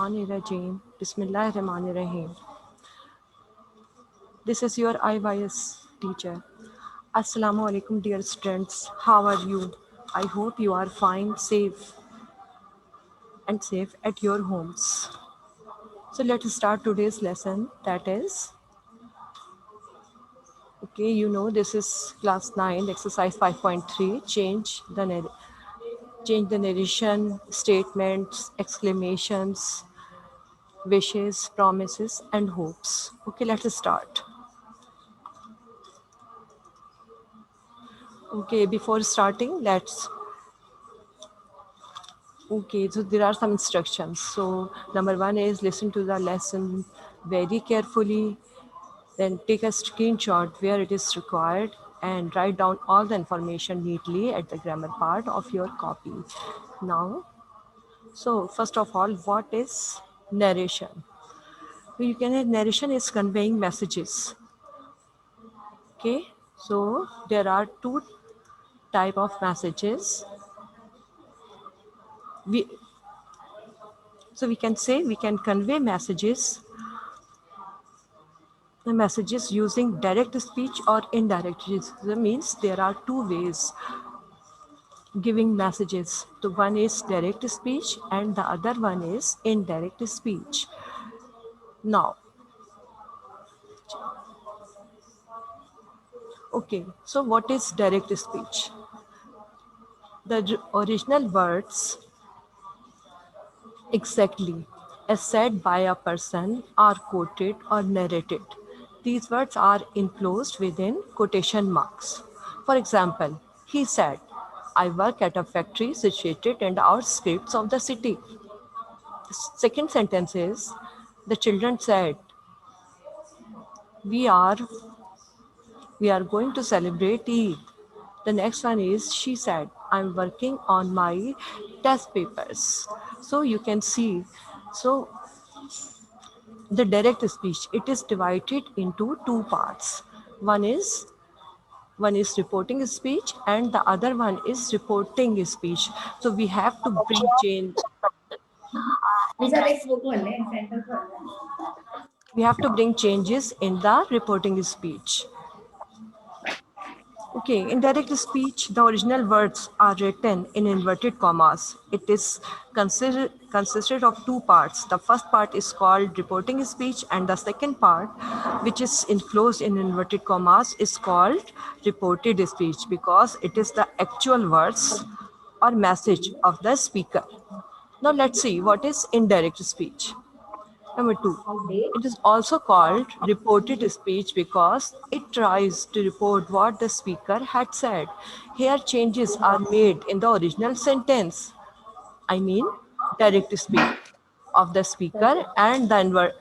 Shaitanirrajim. Bismillahirrahmanirrahim. This is your IYS teacher. Assalamu alaikum, dear students. How are you? I hope you are fine, safe at your homes. So let's start today's lesson. That is, okay, this is class 9, exercise 5.3. Change the narration, statements, exclamations, wishes, promises, and hopes. Okay, let's start. Okay, before starting, okay, so there are some instructions. So number one is listen to the lesson very carefully, then take a screenshot where it is required and write down all the information neatly at the grammar part of your copy. Now, so first of all, what is narration? Narration is conveying messages. Okay, so there are two type of messages. We can convey messages, the messages using direct speech or indirect. That means there are two ways giving messages. So one is direct speech and the other one is indirect speech. Now, okay, so what is direct speech? The original words exactly as said by a person are quoted or narrated. These words are enclosed within quotation marks. For example, he said, I work at a factory situated in the outskirts of the city. The second sentence is, the children said, we are going to celebrate Eid. The next one is, she said, I'm working on my test papers. So you can see, so the direct speech, it is divided into two parts. One is reporting speech and the other one is reporting speech. So we have to bring change. We have to bring changes in the reporting speech. Okay, in direct speech, the original words are written in inverted commas. It is consisted of two parts. The first part is called reporting speech, and the second part, which is enclosed in inverted commas, is called reported speech because it is the actual words or message of the speaker. Now let's see what is indirect speech. Number two, it is also called reported speech because it tries to report what the speaker had said. Here changes are made in the original sentence. I mean, direct speech of the speaker and the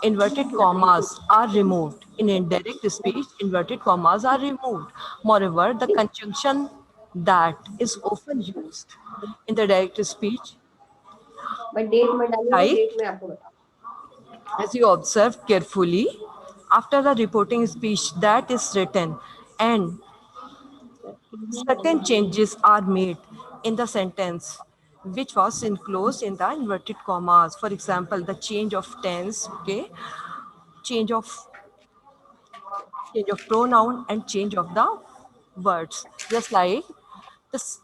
inverted commas are removed. In indirect speech, inverted commas are removed. Moreover, the conjunction that is often used in the direct speech, like as you observe carefully, after the reporting speech that is written and certain changes are made in the sentence which was enclosed in the inverted commas. For example, the change of tense, okay, change of pronoun and change of the words. Just like this,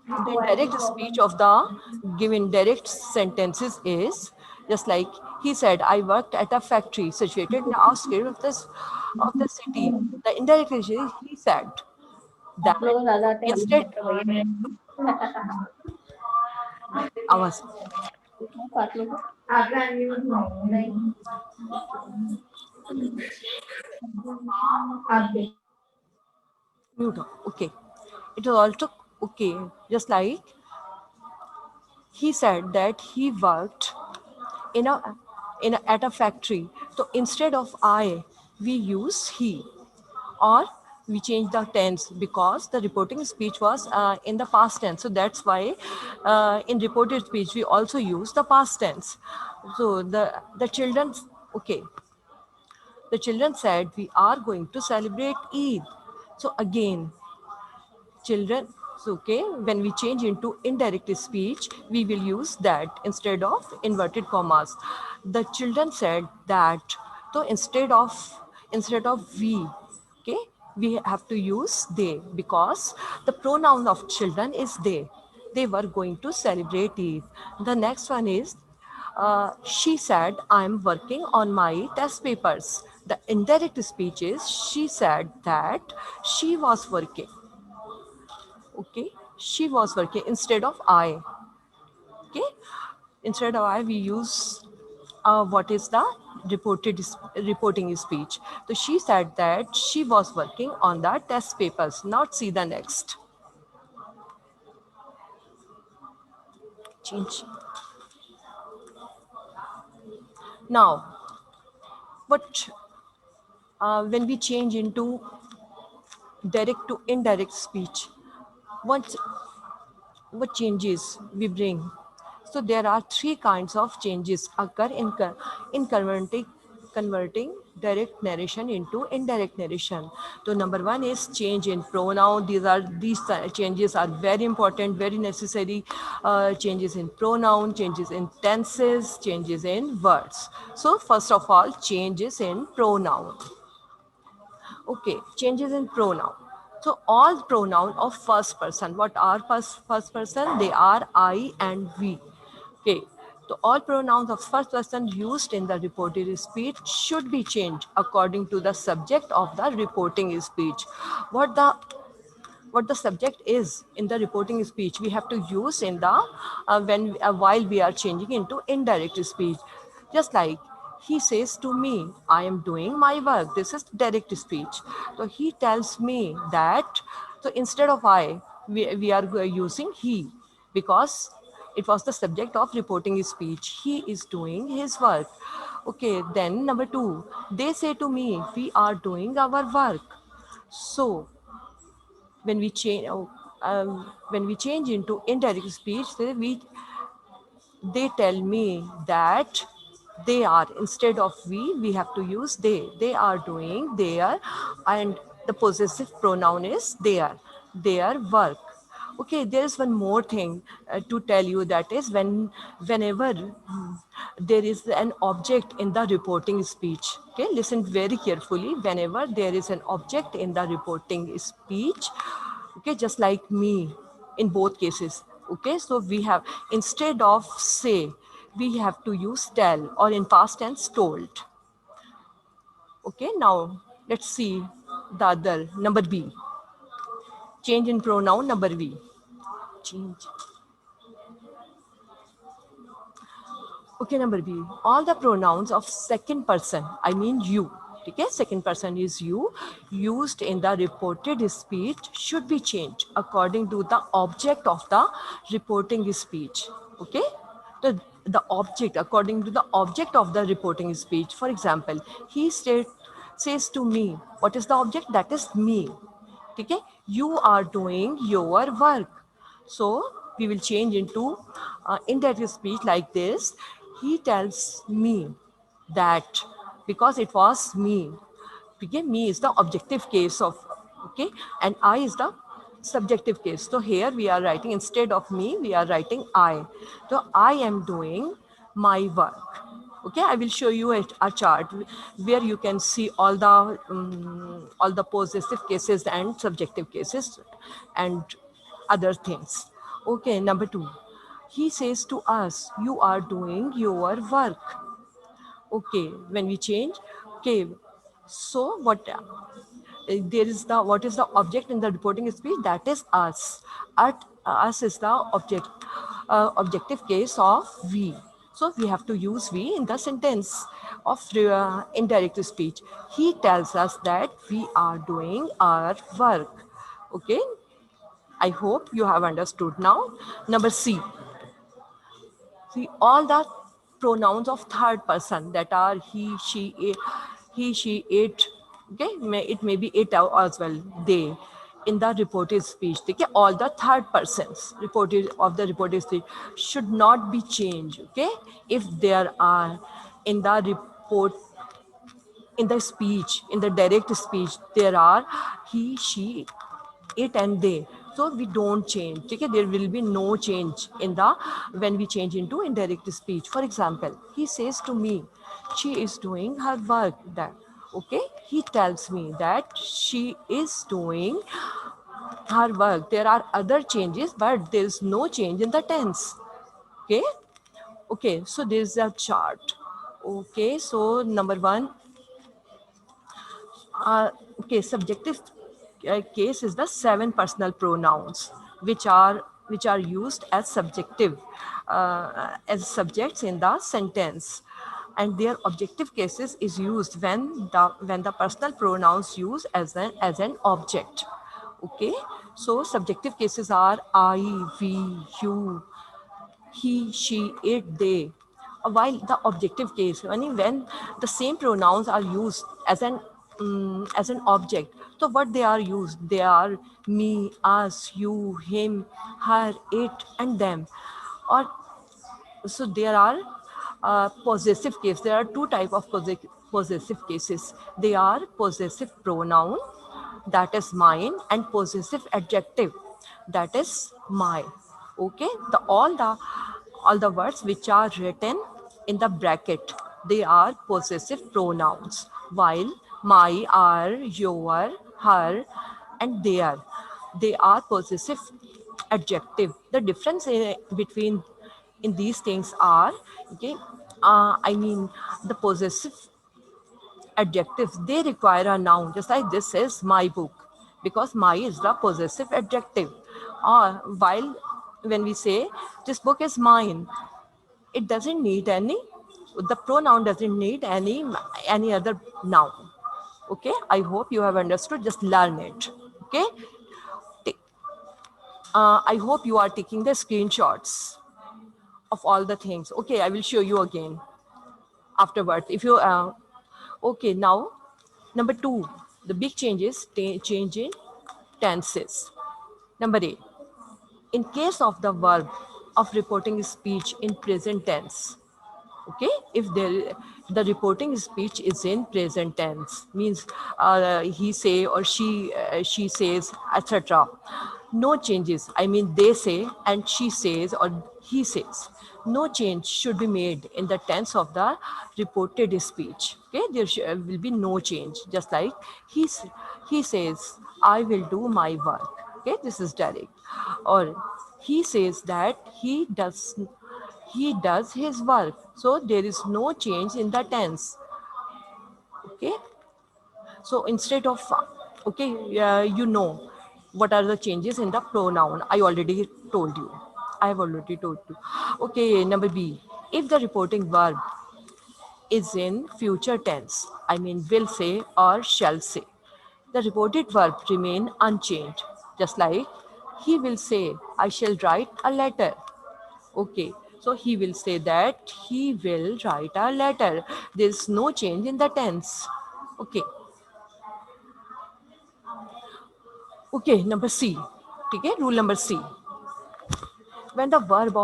the direct speech of the given direct sentences is just like he said, I worked at a factory situated in the outskirts of the city. The indirect is he said that instead आवाज mute okay, it was also okay, just like he said that he worked in at a factory. So instead of I, we use he, or we change the tense because the reporting speech was in the past tense. So that's why in reported speech we also use the past tense. So the children, okay, the children said we are going to celebrate Eid. So again, children So, okay, when we change into indirect speech, we will use that instead of inverted commas. The children said that. So instead of we, okay, we have to use they because the pronoun of children is they. They were going to celebrate Eid. The next one is she said, I'm working on my test papers. The indirect speech is she said that she was working. Okay, she was working instead of I. Okay, instead of I, we use what is the reporting speech. So she said that she was working on the test papers. Now see the next. Change. Now, what when we change into direct to indirect speech, what what changes we bring? So there are three kinds of changes occur in converting direct narration into indirect narration. So number one is change in pronoun. These changes are very important, very necessary. Changes in pronoun, changes in tenses, changes in words. So first of all, changes in pronoun. Okay, changes in pronoun. So all pronoun of first person. What are first person? They are I and we. Okay. So all pronouns of first person used in the reported speech should be changed according to the subject of the reporting speech. What the what the subject is in the reporting speech we have to use in the when while we are changing into indirect speech, just like he says to me, I am doing my work. This is direct speech. So he tells me that. So instead of I, we are using he because it was the subject of reporting speech. He is doing his work. Okay, then number two, they say to me, we are doing our work. So when we change into indirect speech, they tell me that they are. Instead of we have to use they are doing their, and the possessive pronoun is their work. Okay, there is one more thing to tell you, that is whenever there is an object in the reporting speech. Okay, listen very carefully. Whenever there is an object in the reporting speech, okay, just like me in both cases. Okay, so we have, instead of say, we have to use tell, or in past tense told. Okay, now let's see the other number B. Change in pronoun number B. Change. Okay, number B. All the pronouns of second person, I mean you. Okay, second person is you, used in the reported speech should be changed according to the object of the reporting speech. Okay, the object, according to the object of the reporting speech. For example, says to me, what is the object? That is me. Okay, you are doing your work. So we will change into indirect speech like this. He tells me that, because it was me. Okay, me is the objective case of, okay, and I is the subjective case. So here we are writing, instead of me, we are writing I. So I am doing my work. Okay, I will show you a chart where you can see all the possessive cases and subjective cases and other things. Okay, number two, he says to us, you are doing your work. Okay, when we change, okay, so there is the, what is the object in the reporting speech? That is us. Us is the objective case of we. So we have to use we in the sentence of indirect speech. He tells us that we are doing our work. Okay, I hope you have understood now. Number C. See, all the pronouns of third person, that are he, she, it. Okay, it may be it as well. They, in the reported speech. Okay, all the third persons reported of the reported speech should not be changed. Okay, if there are in the report, in the speech, in the direct speech, there are he, she, it, and they. So we don't change. Okay, there will be no change in the when we change into indirect speech. For example, he says to me, she is doing her work. That okay, he tells me that she is doing her work. There are other changes, but there is no change in the tense. Okay, okay. So there is a chart. Okay, so number one, uh, okay, subjective case is the seven personal pronouns which are used as subjective as subjects in the sentence, and their objective cases is used when the personal pronouns used as an object. Okay, so subjective cases are I, we, you, he, she, it, they. While the objective case, when the same pronouns are used as an object, so what they are used? They are me, us, you, him, her, it, and them. Or so there are possessive case. There are two type of possessive cases. They are possessive pronoun, that is mine, and possessive adjective, that is my. Okay, the words which are written in the bracket, they are possessive pronouns, while my are your, her, and their, they are possessive adjective. The difference between in these things are, okay, I mean, the possessive adjectives, they require a noun, just like this is my book, because my is the possessive adjective. While when we say this book is mine, it doesn't need any, the pronoun doesn't need any other noun. Okay, I hope you have understood. Just learn it. Okay, I hope you are taking the screenshots of all the things. Okay, I will show you again afterwards. If you okay, now number two, the big changes change in tenses. Number eight, in case of the verb of reporting speech in present tense. Okay, if the reporting speech is in present tense, means he say or she says, etc. No changes, I mean they say and she says or he says, no change should be made in the tense of the reported speech. Okay, there will be no change, just like he he says, I will do my work. Okay, this is direct. Or he says that he does his work, so there is no change in the tense. Okay, so instead of okay, what are the changes in the pronoun? I have already told you. Okay, number B, if the reporting verb is in future tense, I mean will say or shall say, the reported verb remain unchanged, just like he will say, I shall write a letter. Okay, so he will say that he will write a letter. There's no change in the tense. Okay, okay, number C. Okay, rule number C. When the verb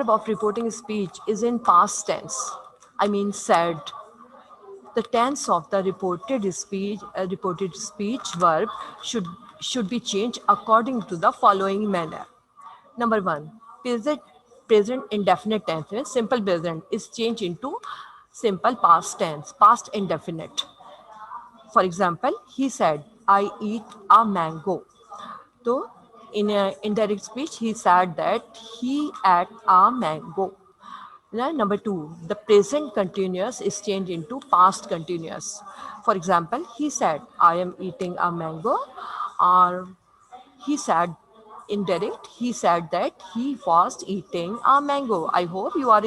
of reporting speech is in past tense, I mean said, the tense of the reported speech verb should be changed according to the following manner. Number one, present indefinite tense means simple present is changed into simple past tense, past indefinite. For example, he said, I eat a mango. So in a indirect speech, he said that he ate a mango. Now, number two, the present continuous is changed into past continuous. For example, he said, I am eating a mango, or he said indirect, he said that he was eating a mango. I hope you are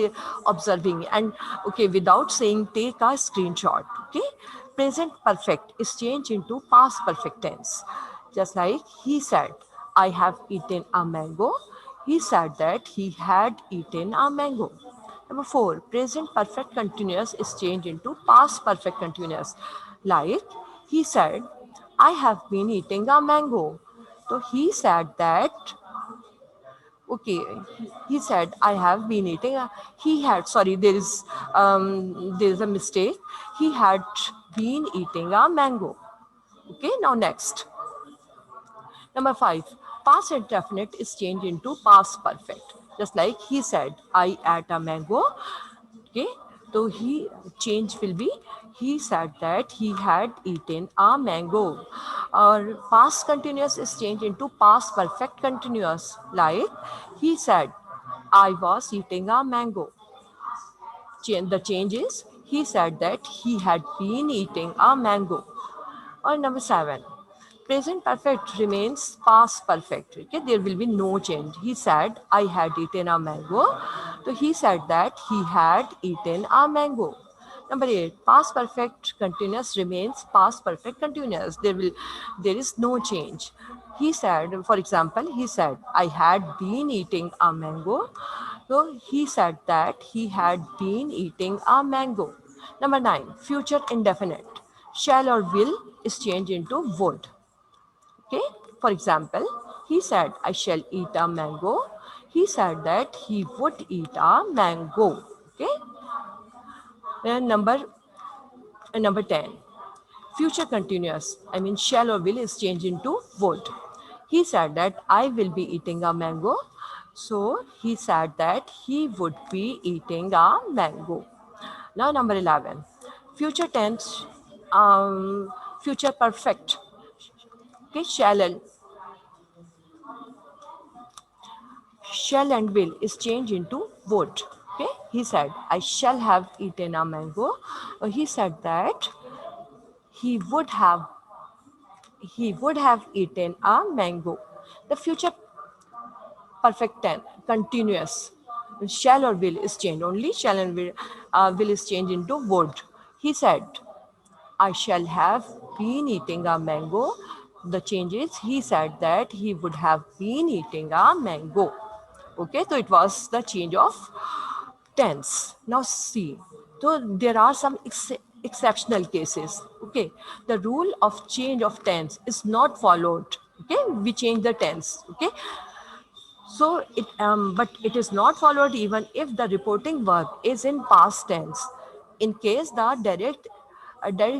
observing. And okay, without saying, take a screenshot. Okay, present perfect is changed into past perfect tense, just like he said, I have eaten a mango. He said that he had eaten a mango. Number four, present perfect continuous is changed into past perfect continuous, like he said, I have been eating a mango. So he said that, okay, he said, I have been eating he had, sorry, there is a mistake. He had been eating a mango. Okay, now next. Number 5, past indefinite is changed into past perfect. Just like he said, I ate a mango. Okay, so he change will be he said that he had eaten a mango. Or past continuous is changed into past perfect continuous. Like he said, I was eating a mango. The change is he said that he had been eating a mango. Or number 7, present perfect remains past perfect. Okay, there will be no change. He said, I had eaten a mango. So he said that he had eaten a mango. Number 8, past perfect continuous remains past perfect continuous. There is no change. He said, for example, he said, I had been eating a mango. So he said that he had been eating a mango. Number 9, future indefinite. Shall or will is changed into would. Okay. For example, he said, I shall eat a mango. He said that he would eat a mango. Okay. And number 10. Future continuous. I mean, shall or will is changed into would. He said that I will be eating a mango. So he said that he would be eating a mango. Now, number 11. Future tense, future perfect. Okay, shall and will is changed into would. Okay, he said, I shall have eaten a mango. He said that he would have he would have eaten a mango. The future perfect tense, continuous. Shall or will is changed. Only shall and will is changed into would. He said, I shall have been eating a mango. The change is he said that he would have been eating a mango. Okay, so it was the change of tense. Now see, so there are some exceptional cases. Okay, the rule of change of tense is not followed. Okay, we change the tense. Okay, so but it is not followed even if the reporting verb is in past tense. In case the direct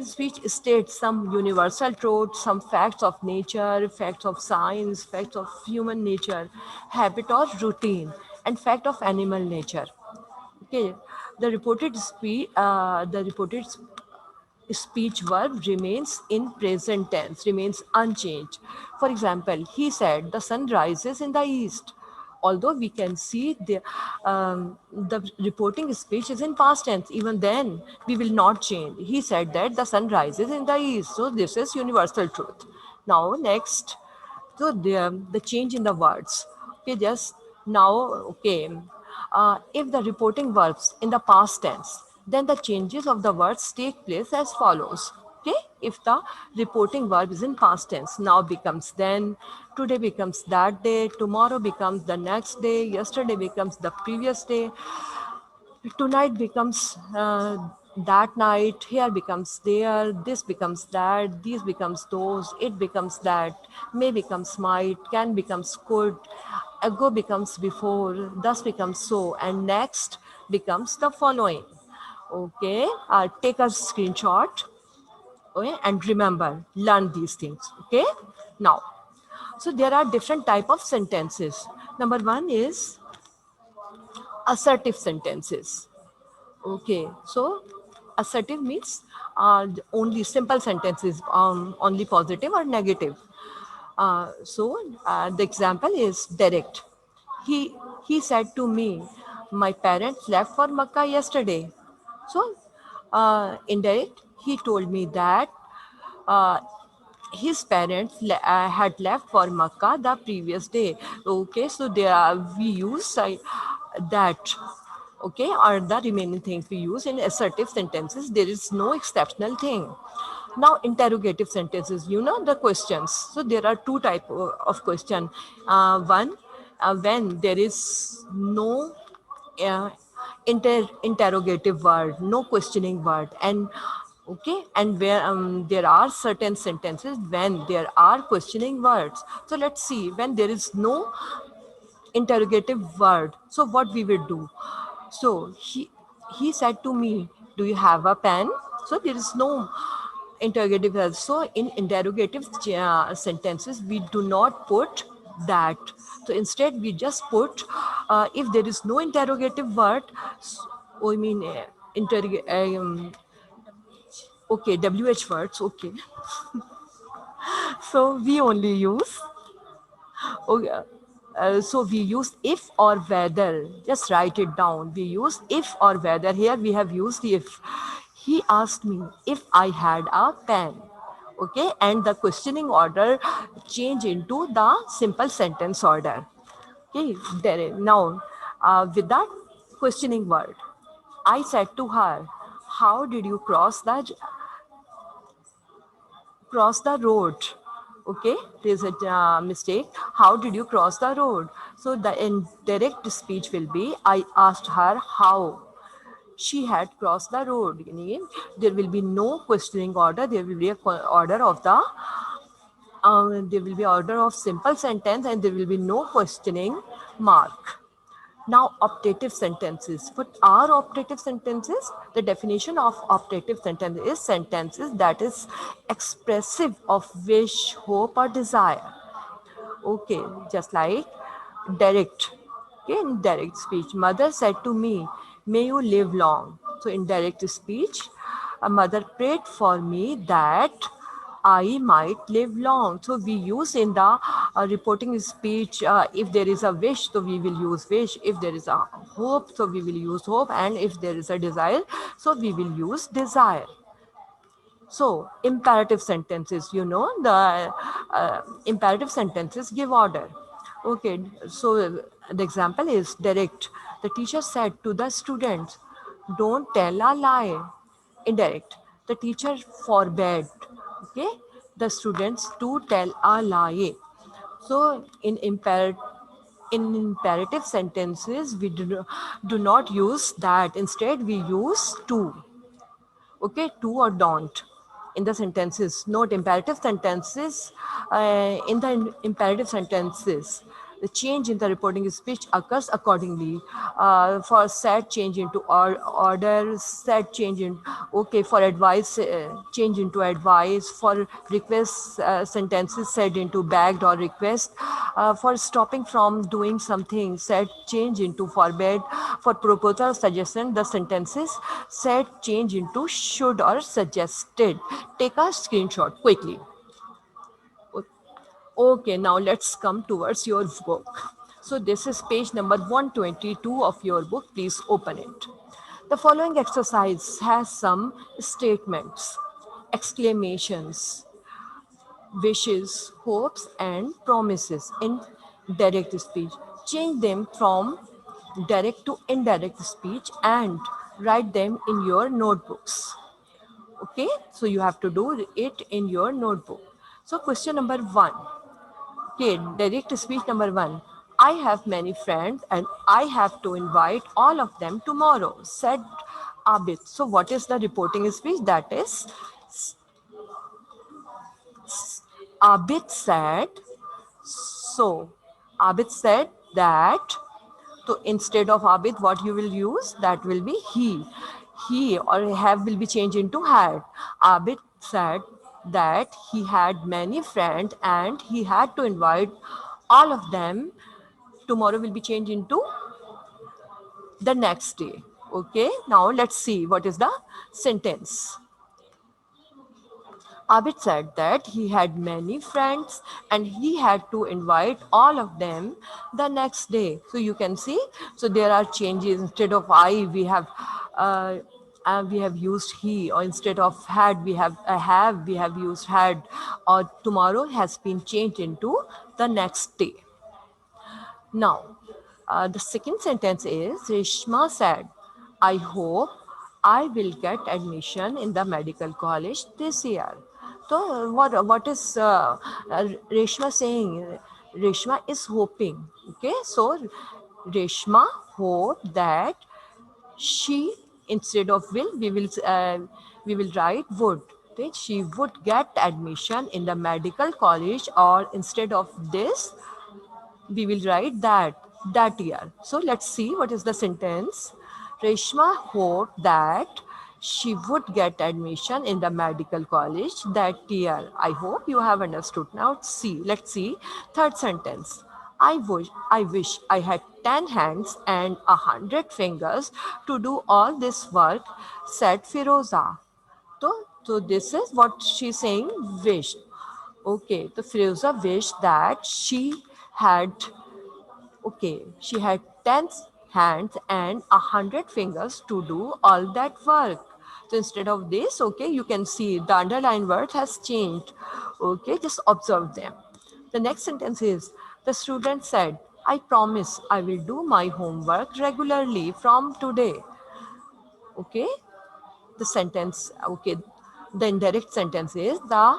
speech states some universal truth, some facts of nature, facts of science, facts of human nature, habit or routine, and fact of animal nature. Okay, the reported speech verb remains in present tense, remains unchanged. For example, he said, the sun rises in the east. Although we can see the reporting speech is in past tense, even then we will not change. He said that the sun rises in the east. So this is universal truth. Now, next, so the change in the words. Okay, just now, okay. If the reporting verbs in the past tense, then the changes of the words take place as follows. Okay, if the reporting verb is in past tense, now becomes then, today becomes that day, tomorrow becomes the next day, yesterday becomes the previous day, tonight becomes that night, here becomes there, this becomes that, these becomes those, it becomes that, may becomes might, can becomes could, ago becomes before, thus becomes so, and next becomes the following. Okay, take a screenshot. Okay, and remember, learn these things. Okay, now, so there are different type of sentences. Number 1 is assertive sentences. Okay, so assertive means only simple sentences, only positive or negative. So the example is direct. He he said to me, my parents left for Makkah yesterday. So indirect, he told me that uh, his parents had left for Makkah the previous day. Okay, so there are, we use that. Okay, are the remaining things we use in assertive sentences. There is no exceptional thing. Now, interrogative sentences, you know, the questions. So there are two type of question. One, when there is no uh, interrogative word, no questioning word, and okay, and where there are certain sentences when there are questioning words. So let's see, when there is no interrogative word, so what we will do. So he said to me, do you have a pen? So there is no interrogative also. In interrogative sentences we do not put that, so instead we just put if there is no interrogative word, I mean okay, wh words, okay. So we only use, okay, so we use if or whether. Just write it down. We use if or whether. Here we have used if. He asked me if I had a pen. Okay, and the questioning order change into the simple sentence order. Okay, now with that questioning word, I said to her, "How did you cross the road?" Okay, there's a mistake. How did you cross the road? So the indirect speech will be, I asked her how she had crossed the road. यानी there will be no questioning order, there will be a order of the there will be order of simple sentence, and there will be no questioning mark. Now, optative sentences. What are optative sentences? The definition of optative sentence is sentences that is expressive of wish, hope, or desire. Okay, just like direct. Okay, in direct speech, mother said to me, "May you live long." So, in direct speech, a mother prayed for me that I might live long. So, we use in the reporting speech, if there is a wish, so we will use wish. If there is a hope, so we will use hope. And if there is a desire, so we will use desire. So, imperative sentences, the imperative sentences give order. Okay, so the example is direct. The teacher said to the students, "Don't tell a lie." Indirect. The teacher forbade, okay, the students to tell a lie. So, in imperative sentences, we do not use that. Instead, we use to. Okay, do or don't in the sentences. Note imperative sentences. In the imperative sentences, the change in the reporting speech occurs accordingly. For said, change into order. Said, change in, okay, for advice, change into advice. For request, sentences said into begged or request. For stopping from doing something, said, change into forbade. For proposal or suggestion, the sentences said, change into should or suggested. Take a screenshot quickly. Okay, now let's come towards your book. So this is page number 122 of your book. Please open it. The following exercise has some statements, exclamations, wishes, hopes, and promises in direct speech. Change them from direct to indirect speech and write them in your notebooks. Okay, so you have to do it in your notebook. So, question number one. Okay, direct speech number one. I have many friends and I have to invite all of them tomorrow, said Abid. So, what is the reporting speech? That is, Abid said, so. Abid said that. So instead of Abid, what you will use? That will be he. He or have will be changed into had. Abid said that he had many friends and he had to invite all of them. Tomorrow will be changed into the next day. Okay, now let's see what is the sentence. Abid said that he had many friends and he had to invite all of them the next day. So you can see, so there are changes. Instead of I, we have used he, or instead of had, we have used had, or tomorrow has been changed into the next day. Now, the second sentence is Rishma said, I hope I will get admission in the medical college this year. So, what is Reshma saying? Reshma is hoping. Okay, so Reshma hope that she, instead of will, we will write would. Okay? She would get admission in the medical college, or instead of this, we will write that year. So let's see what is the sentence. Reshma hoped that she would get admission in the medical college that year. I hope you have understood. Now see, let's see. Third sentence. I wish I had 10 hands and 100 fingers to do all this work, said Firoza. So this is what she's saying, wished. Okay, the Firoza wished that had she had 10 hands and 100 fingers to do all that work. So instead of this, you can see the underlined word has changed. Okay, just observe them. The next sentence is the student said, I promise I will do my homework regularly from today. Okay, the indirect sentence is the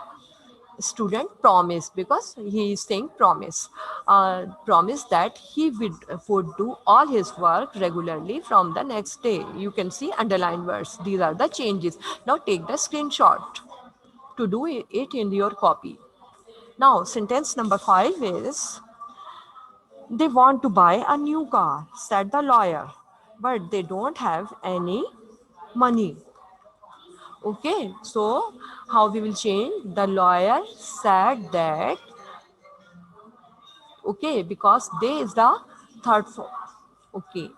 student promised because he is saying promise that he would do all his work regularly from the next day. You can see underlined words, these are the changes. Now take the screenshot to do it in your copy. Now sentence number 5 is they want to buy a new car, said the lawyer, but they don't have any money. Okay, so how we will change? The lawyer said that, okay, because they is the third form. Okay,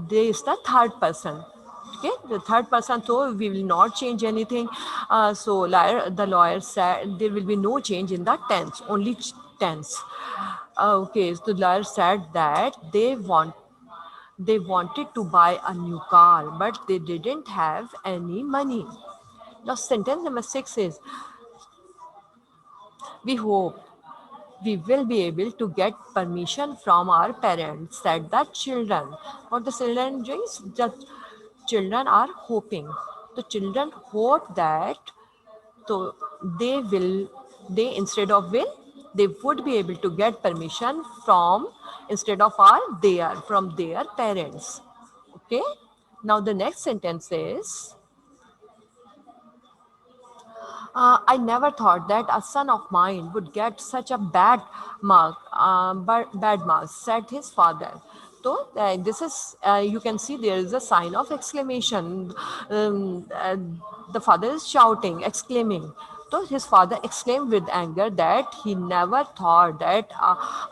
they is the third person. Okay, the third person, so we will not change anything. The lawyer said there will be no change in the tense, only tense. Okay, so the lawyer said that they wanted to buy a new car, but they didn't have any money. Now sentence number 6 is we hope we will be able to get permission from our parents, said the children. What the children doing? The children are hoping. The children hope that so they will they instead of will they would be able to get permission from instead of our their from their parents. Okay. Now the next sentence is I never thought that a son of mine would get such a bad mark, said his father. So this is, you can see there is a sign of exclamation. Um, uh, the father is shouting, exclaiming. So his father exclaimed with anger that he never thought that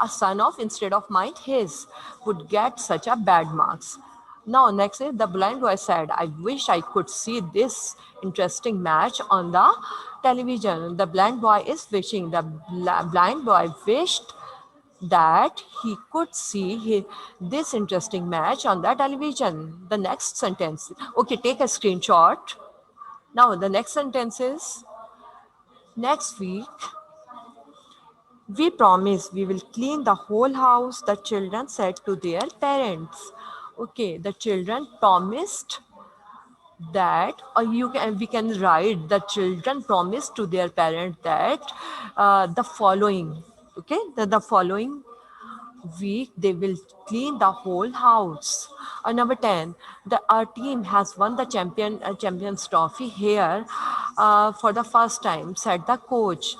a son of instead of mine, his, would get such a bad marks. Now, next is the blind boy said, I wish I could see this interesting match on the television. The blind boy is wishing. The blind boy wished that he could see this interesting match on the television. The next sentence. Okay, take a screenshot. Now, the next sentence is next week we promise we will clean the whole house, the children said to their parents. Okay, the children promised that, or we can write the children promise to their parents that the following, the following week they will clean the whole house. Number 10, our team has won the champions trophy here for the first time, said the coach.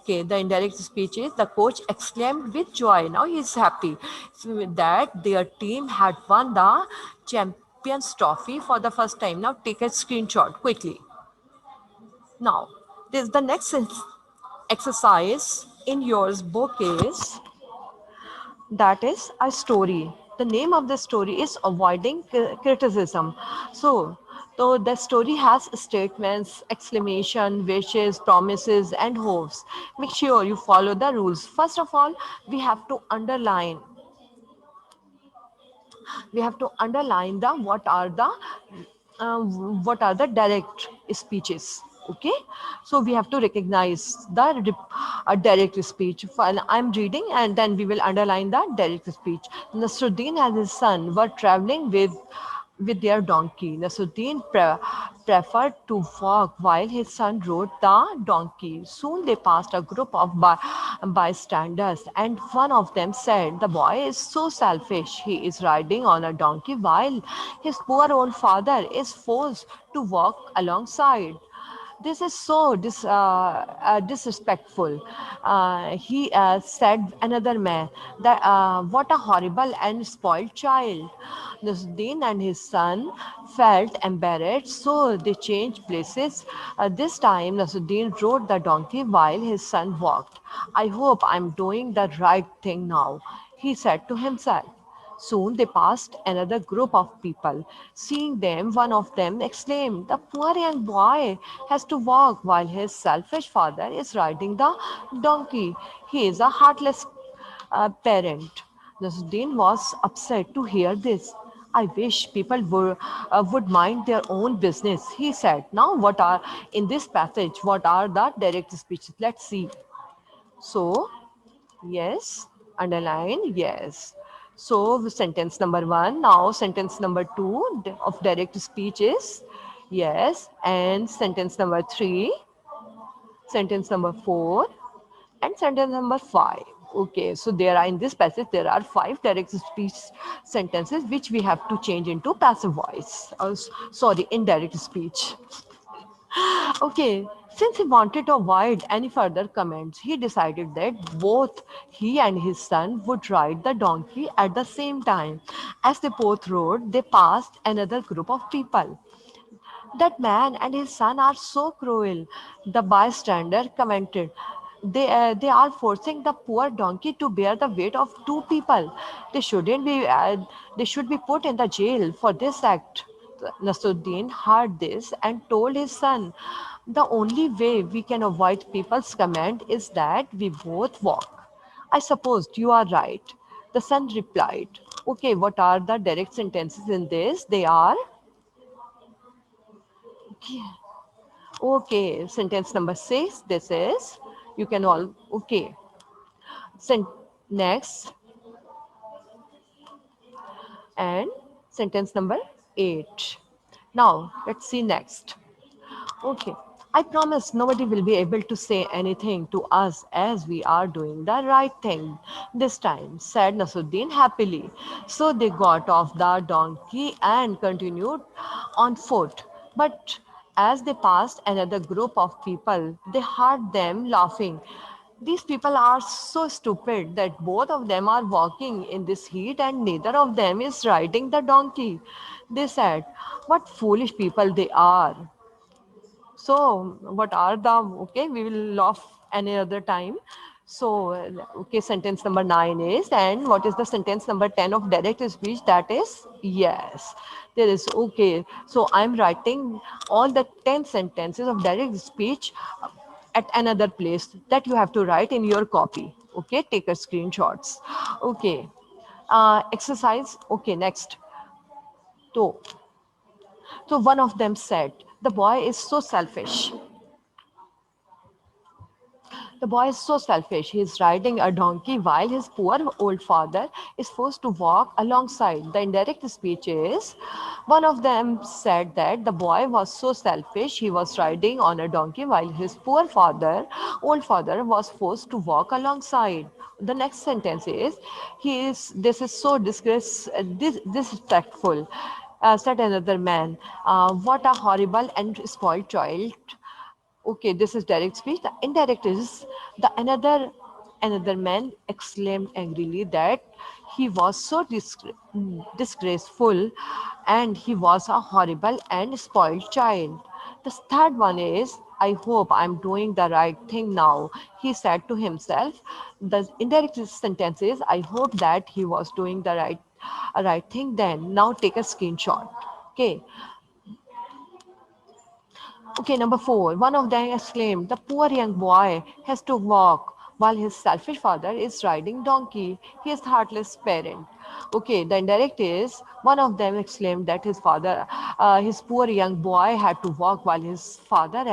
The indirect speech is the coach exclaimed with joy. Now he is happy that their team had won the champions trophy for the first time. Now take a screenshot quickly. Now, this the next exercise in your book is that is a story. The name of the story is avoiding criticism. So the story has statements, exclamation, wishes, promises, and hopes. Make sure you follow the rules. First of all, we have to underline the uh, what are the direct speeches. Okay, so we have to recognize the direct speech. While I'm reading, and then we will underline the direct speech. Nasruddin and his son were traveling with their donkey. Nasruddin preferred to walk while his son rode the donkey. Soon they passed a group of bystanders, and one of them said, the boy is so selfish. He is riding on a donkey while his poor old father is forced to walk alongside. This is so disrespectful. He said another man that what a horrible and spoiled child. Nasruddin and his son felt embarrassed, so they changed places. This time, Nasruddin rode the donkey while his son walked. I hope I'm doing the right thing now, he said to himself. Soon they passed another group of people. Seeing them, one of them exclaimed, "The poor young boy has to walk while his selfish father is riding the donkey. He is a heartless parent." Nasruddin was upset to hear this. "I wish people would mind their own business," he said. Now, what are in this passage? What are the direct speeches? Let's see. So, yes, underline, yes. So sentence number one. Now sentence number two of direct speech is yes, and sentence number three, sentence number four, and sentence number five. Okay, so there are in this passage there are five direct speech sentences which we have to change into passive voice. Sorry, indirect speech. Okay, since he wanted to avoid any further comments, he decided that both he and his son would ride the donkey at the same time. As they both rode, they passed another group of people. "That man and his son are so cruel," the bystander commented. They are forcing the poor donkey to bear the weight of two people. They shouldn't be. They should be put in the jail for this act." Nasruddin heard this and told his son, "The only way we can avoid people's comment is that we both walk." "I suppose you are right," the son replied. Okay, what are the direct sentences in this? They are okay. Sentence number six. This is you can all okay. Sent next and sentence number eight. Now let's see next. Okay. "I promise nobody will be able to say anything to us as we are doing the right thing this time," said Nasruddin happily. So they got off the donkey and continued on foot. But as they passed another group of people, they heard them laughing. "These people are so stupid that both of them are walking in this heat and neither of them is riding the donkey," they said. "What foolish people they are." So, what are the okay? We will laugh any other time. So, okay, sentence number nine is, and what is the sentence number 10 of direct speech? That is yes. There is okay. So, I'm writing all the 10 sentences of direct speech at another place that you have to write in your copy. Okay, take a screenshots. Okay, exercise. Okay, next. So, so one of them said, "The boy is so selfish." The boy is so selfish. He is riding a donkey while his poor old father is forced to walk alongside. The indirect speech is one of them said that the boy was so selfish. He was riding on a donkey while his poor father, old father, was forced to walk alongside. The next sentence is he is this is so disrespectful, said another man. What a horrible and spoiled child. Okay, this is direct speech. The indirect is the another man exclaimed angrily that he was so disgraceful and he was a horrible and spoiled child. The third one is, "I hope I'm doing the right thing now," he said to himself. The indirect sentence is, "I hope that he was doing the right thing then." Now take a screenshot. Okay. Okay, number four. One of them exclaimed, "The poor young boy has to walk while his selfish father is riding donkey. He is heartless parent." Okay, the indirect is one of them exclaimed that his poor young boy had to walk while his father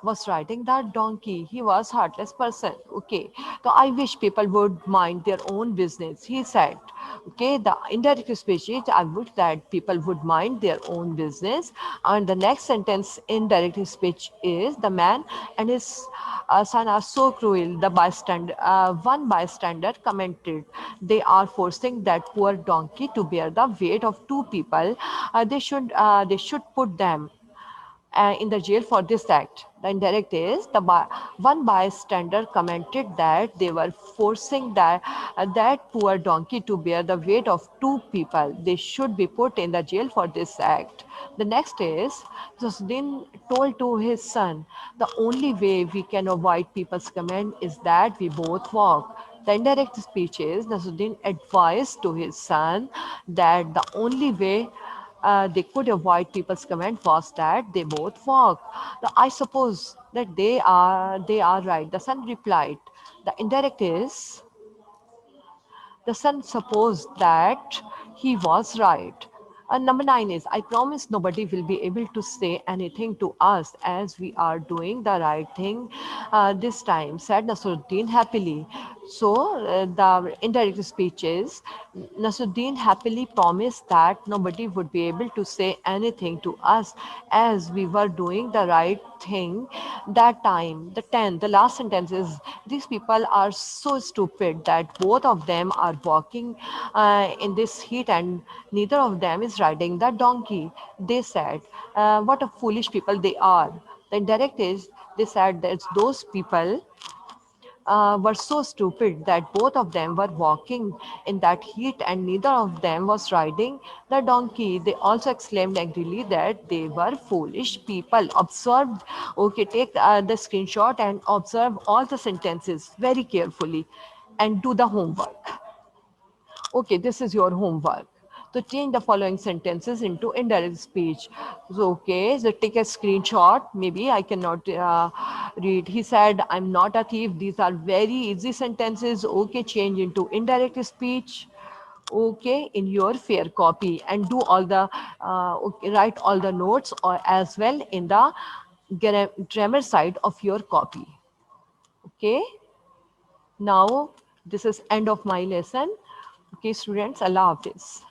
was riding that donkey. He was heartless person. Okay, so I wish people would mind their own business, he said. Okay, the indirect speech, I wish that people would mind their own business. And the next sentence, indirect speech, is the man and his son are so cruel. One bystander commented, "They are forcing that poor donkey to bear the weight of two people. They should put them in the jail for this act. The indirect is one bystander commented that they were forcing that poor donkey to bear the weight of two people. They should be put in the jail for this act. The next is Zasdin told to his son, the only way we can avoid people's comment is that we both walk. The indirect speech is Nasruddin advised to his son that the only way they could avoid people's comment was that they both walk. I suppose that they are right. The son replied. The indirect is the son supposed that he was right. Number nine is I promise nobody will be able to say anything to us as we are doing the right thing this time, said Nasruddin happily. So the indirect speech is Nasruddin happily promised that nobody would be able to say anything to us as we were doing the right thing that time. The 10, the last sentence is these people are so stupid that both of them are walking in this heat and neither of them is riding the donkey. They said, what a foolish people they are. The indirect is they said that those people were so stupid that both of them were walking in that heat and neither of them was riding the donkey. They also exclaimed angrily that they were foolish people. Observe, okay, take the screenshot and observe all the sentences very carefully and do the homework. Okay, this is your homework. So change the following sentences into indirect speech. So, okay, so take a screenshot. Maybe I cannot read. He said, I'm not a thief. These are very easy sentences. Okay, change into indirect speech. Okay, in your fair copy and do all the, okay, write all the notes or as well in the grammar side of your copy. Okay. Now, this is end of my lesson. Okay, students, Allah Hafiz.